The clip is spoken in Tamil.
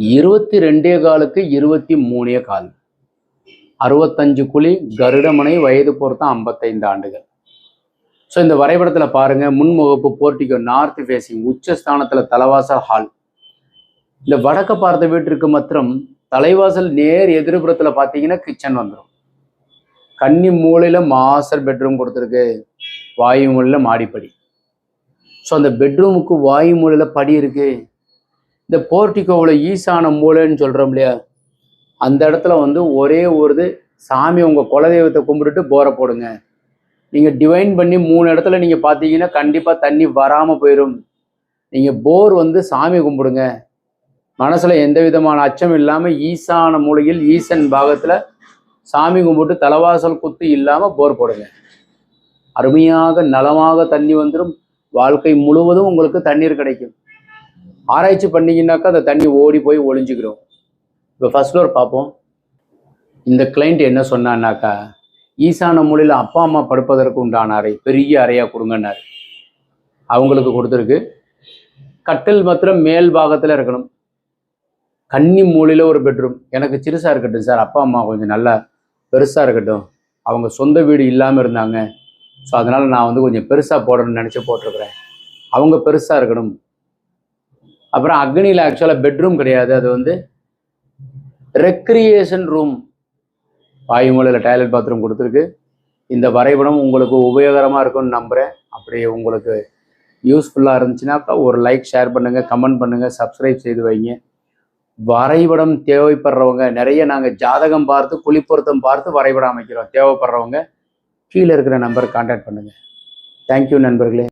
22 23 65 குழி கருடமனை வயது பொறுத்தான் 55 ஆண்டுகள். ஸோ இந்த வரைபடத்தில் பாருங்க, முன்முகப்பு போர்ட்டிகோ நார்த் ஃபேசிங் உச்சஸ்தானத்தில் தலைவாசல் ஹால். இந்த வடக்க பார்த்த வீட்டிற்கு மாத்திரம் தலைவாசல் நேர் எதிர்புறத்தில் பார்த்தீங்கன்னா கிச்சன் வந்துடும். கன்னி மூலையில் மாஸ்டர் பெட்ரூம் கொடுத்துருக்கு, வாயு மூலையில் மாடிப்படி. ஸோ அந்த பெட்ரூமுக்கு வாயு மூலையில் படி இருக்கு. இந்த போர்ட்டிகோவில் ஈசான மூலைன்னு சொல்கிறோம் இல்லையா, அந்த இடத்துல வந்து ஒரே ஒரு சாமி உங்கள் குலதெய்வத்தை கும்பிட்டுட்டு போரை போடுங்க. நீங்கள் டிவைன் பண்ணி 3 இடத்துல நீங்கள் பார்த்தீங்கன்னா கண்டிப்பாக தண்ணி வராமல் போயிடும். நீங்கள் போர் வந்து சாமி கும்பிடுங்க. மனசில் எந்த விதமான அச்சம் இல்லாமல் ஈசான மூலையில் ஈசன் பாகத்தில் சாமி கும்பிட்டு தலைவாசல் குத்து இல்லாமல் போர் போடுங்க. அருமையாக நலமாக தண்ணி வந்துடும். வாழ்க்கை முழுவதும் உங்களுக்கு தண்ணீர் கிடைக்கும். ஆராய்ச்சி பண்ணிங்கன்னாக்கா அந்த தண்ணி ஓடி போய் ஒளிஞ்சிக்கிறோம். இப்போ ஃபர்ஸ்ட் ஃப்ளோர் பார்ப்போம். இந்த கிளைண்ட் என்ன சொன்னான்னாக்கா, ஈசான மூலையில் அப்பா அம்மா படுப்பதற்கு உண்டான அறை, பெரிய அறையாக கொடுங்கன்னாரு. அவங்களுக்கு கொடுத்துருக்கு. கட்டில் மாத்திரம் மேல் பாகத்தில் இருக்கணும். கன்னி மூலையில் ஒரு பெட்ரூம். எனக்கு சிறுசாக இருக்கட்டும் சார், அப்பா அம்மா கொஞ்சம் நல்லா பெருசாக இருக்கட்டும், அவங்க சொந்த வீடு இல்லாமல் இருந்தாங்க, ஸோ அதனால் நான் வந்து கொஞ்சம் பெருசாக போடணும்னு நினச்சி போட்டிருக்கிறேன். அவங்க பெருசாக இருக்கணும். அப்புறம் அக்னியில் ஆக்சுவலாக பெட்ரூம் கிடையாது, அது வந்து ரெக்ரியேஷன் ரூம். வாயு மூலையில் டாய்லெட் பாத்ரூம் கொடுத்துருக்கு. இந்த வரைபடம் உங்களுக்கு உபயோகரமாக இருக்கும்னு நம்புகிறேன். அப்படி உங்களுக்கு யூஸ்ஃபுல்லாக இருந்துச்சுன்னாக்கா ஒரு லைக், ஷேர் பண்ணுங்கள், கமெண்ட் பண்ணுங்கள், சப்ஸ்கிரைப் செய்து வைங்க. வரைபடம் தேவைப்படுறவங்க நிறைய, நாங்கள் ஜாதகம் பார்த்து குழிப்பொருத்தம் பார்த்து வரைபடம் அமைக்கிறோம். தேவைப்படுறவங்க கீழே இருக்கிற நம்பருக்கு கான்டாக்ட் பண்ணுங்கள். தேங்க்யூ நண்பர்களே.